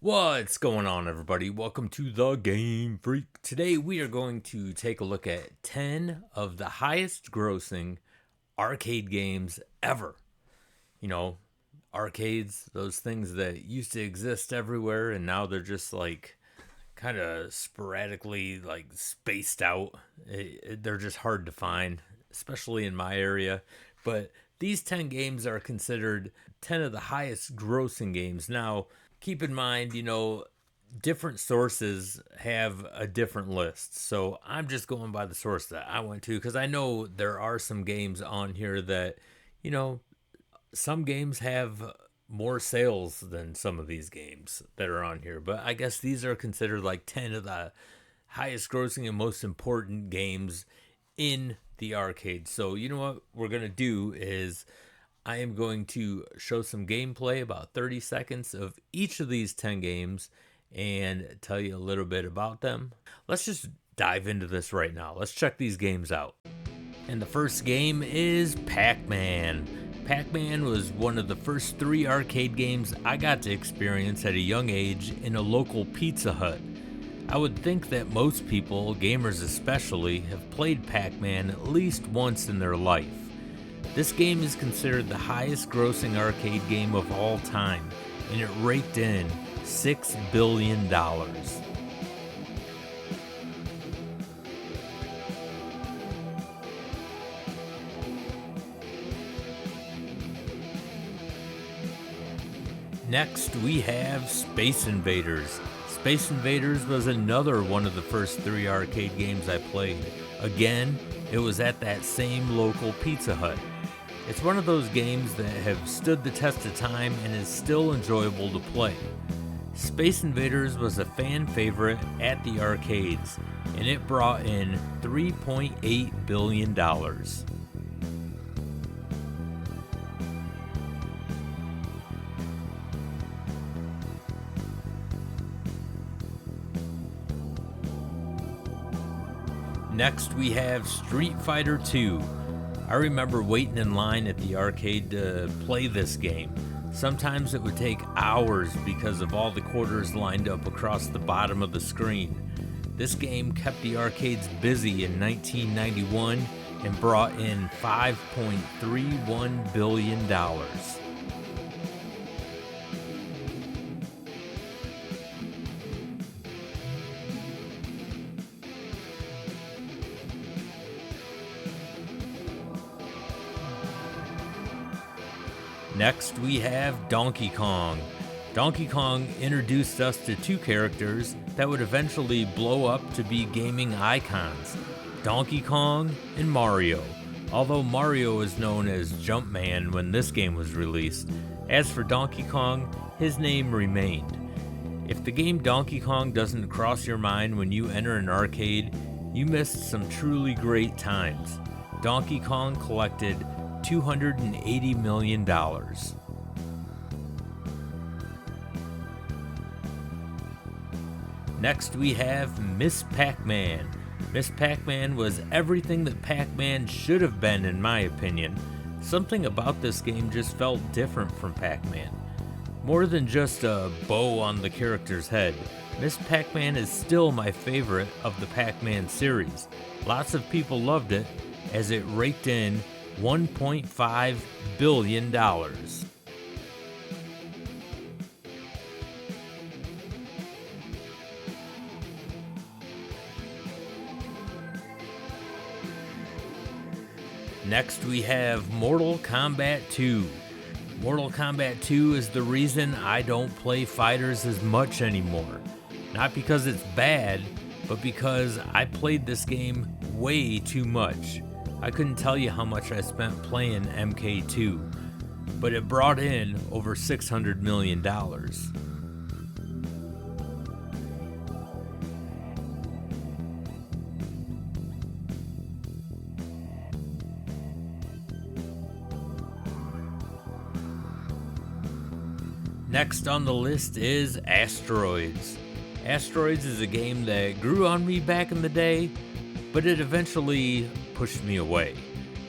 What's going on, everybody? Welcome to the Game Freak. Today we are going to take a look at 10 of the highest grossing arcade games ever. You know, arcades, those things that used to exist everywhere and now they're just like kind of sporadically like spaced out. They're just hard to find, especially in my area. But these 10 games are considered 10 of the highest grossing games. Now, keep in mind, different sources have a different list. So I'm just going by the source that I went to because I know there are some games on here that, you know, some games have more sales than some of these games that are on here. But I guess these are considered like 10 of the highest grossing and most important games in the arcade. So, you know what we're going to do is I am going to show some gameplay, about 30 seconds of each of these 10 games, and tell you a little bit about them. Let's just dive into this right now. Let's check these games out. And the first game is Pac-Man. Pac-Man was one of the first 3 arcade games I got to experience at a young age in a local Pizza Hut. I would think that most people, gamers especially, have played Pac-Man at least once in their life. This game is considered the highest grossing arcade game of all time, and it raked in $6 billion. Next, we have Space Invaders. Space Invaders was another one of the first 3 arcade games I played. Again, it was at that same local Pizza Hut. It's one of those games that have stood the test of time and is still enjoyable to play. Space Invaders was a fan favorite at the arcades, and it brought in $3.8 billion. Next, we have Street Fighter II. I remember waiting in line at the arcade to play this game. Sometimes it would take hours because of all the quarters lined up across the bottom of the screen. This game kept the arcades busy in 1991 and brought in $5.31 billion. Next, we have Donkey Kong. Donkey Kong introduced us to 2 characters that would eventually blow up to be gaming icons, Donkey Kong and Mario. Although Mario was known as Jumpman when this game was released, as for Donkey Kong, his name remained. If the game Donkey Kong doesn't cross your mind when you enter an arcade, you missed some truly great times. Donkey Kong collected $280 million. Next, we have Miss Pac-Man. Miss Pac-Man was everything that Pac-Man should have been, in my opinion. Something about this game just felt different from Pac-Man. More than just a bow on the character's head, Miss Pac-Man is still my favorite of the Pac-Man series. Lots of people loved it as it raked in $1.5 billion. Next, we have Mortal Kombat 2. Mortal Kombat 2 is the reason I don't play fighters as much anymore. Not because it's bad, but because I played this game way too much. I couldn't tell you how much I spent playing MK2, but it brought in over $600 million. Next on the list is Asteroids. Asteroids is a game that grew on me back in the day, but it eventually pushed me away.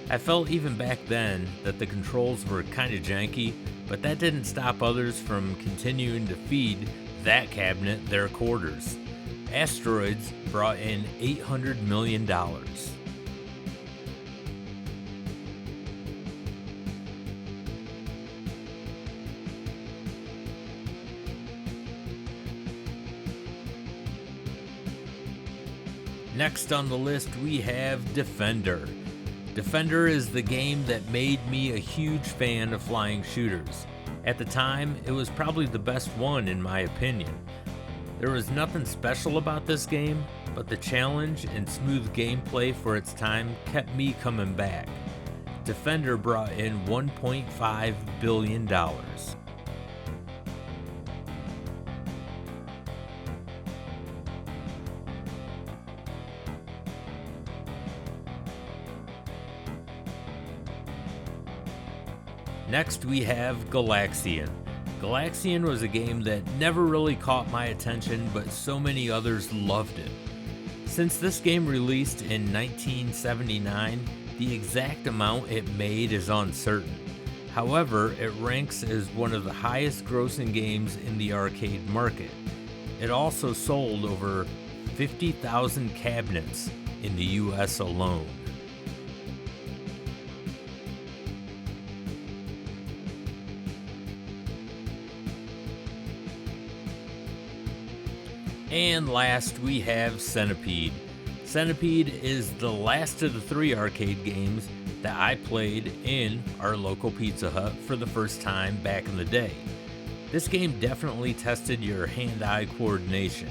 I felt even back then that the controls were kinda janky, but that didn't stop others from continuing to feed that cabinet their quarters. Asteroids brought in $800 million. Next on the list, we have Defender. Defender is the game that made me a huge fan of flying shooters. At the time, it was probably the best one in my opinion. There was nothing special about this game, but the challenge and smooth gameplay for its time kept me coming back. Defender brought in $1.5 billion. Next we have Galaxian. Galaxian was a game that never really caught my attention, but so many others loved it. Since this game released in 1979, the exact amount it made is uncertain. However, it ranks as one of the highest grossing games in the arcade market. It also sold over 50,000 cabinets in the US alone. And last we have Centipede. Centipede is the last of the 3 arcade games that I played in our local Pizza Hut for the first time back in the day. This game definitely tested your hand-eye coordination.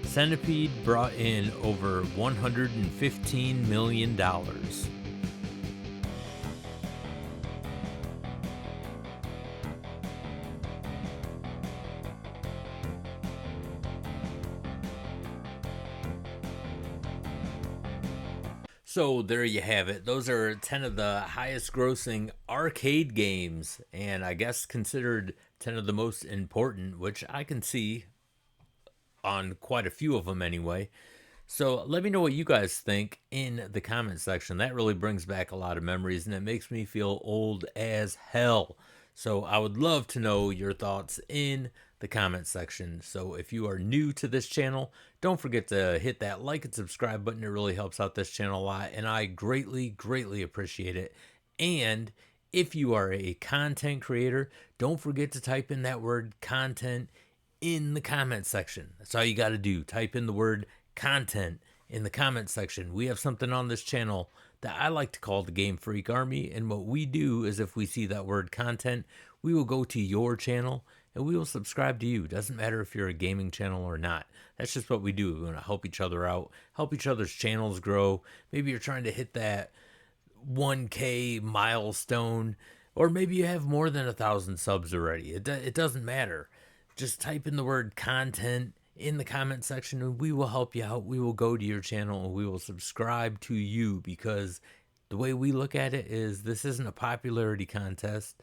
Centipede brought in over $115 million. So there you have it. Those are 10 of the highest grossing arcade games, and I guess considered 10 of the most important, which I can see on quite a few of them anyway. So let me know what you guys think in the comment section. That really brings back a lot of memories, and it makes me feel old as hell. So I would love to know your thoughts in the comment section. So if you are new to this channel, don't forget to hit that like and subscribe button. It really helps out this channel a lot, and I greatly appreciate it. And if you are a content creator, don't forget to type in that word content in the comment section. That's all you got to do. Type in the word content in the comment section. We have something on this channel that I like to call the GameFreak Army, and what we do is if we see that word content, we will go to your channel and we will subscribe to you. Doesn't matter if you're a gaming channel or not. That's just what we do. We want to help each other out, help each other's channels grow. Maybe you're trying to hit that 1K milestone, or maybe you have more than 1,000 subs already. It doesn't matter. Just type in the word content in the comment section and we will help you out. We will go to your channel and we will subscribe to you, because the way we look at it is this isn't a popularity contest.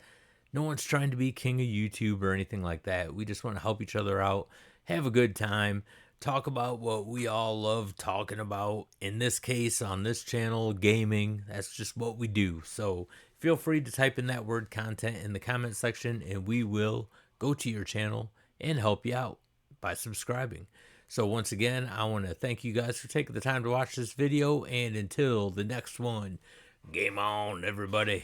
No one's trying to be king of YouTube or anything like that. We just want to help each other out, have a good time, talk about what we all love talking about. In this case, on this channel, gaming. That's just what we do. So feel free to type in that word content in the comment section and we will go to your channel and help you out by subscribing. So once again, I want to thank you guys for taking the time to watch this video, and until the next one, game on everybody.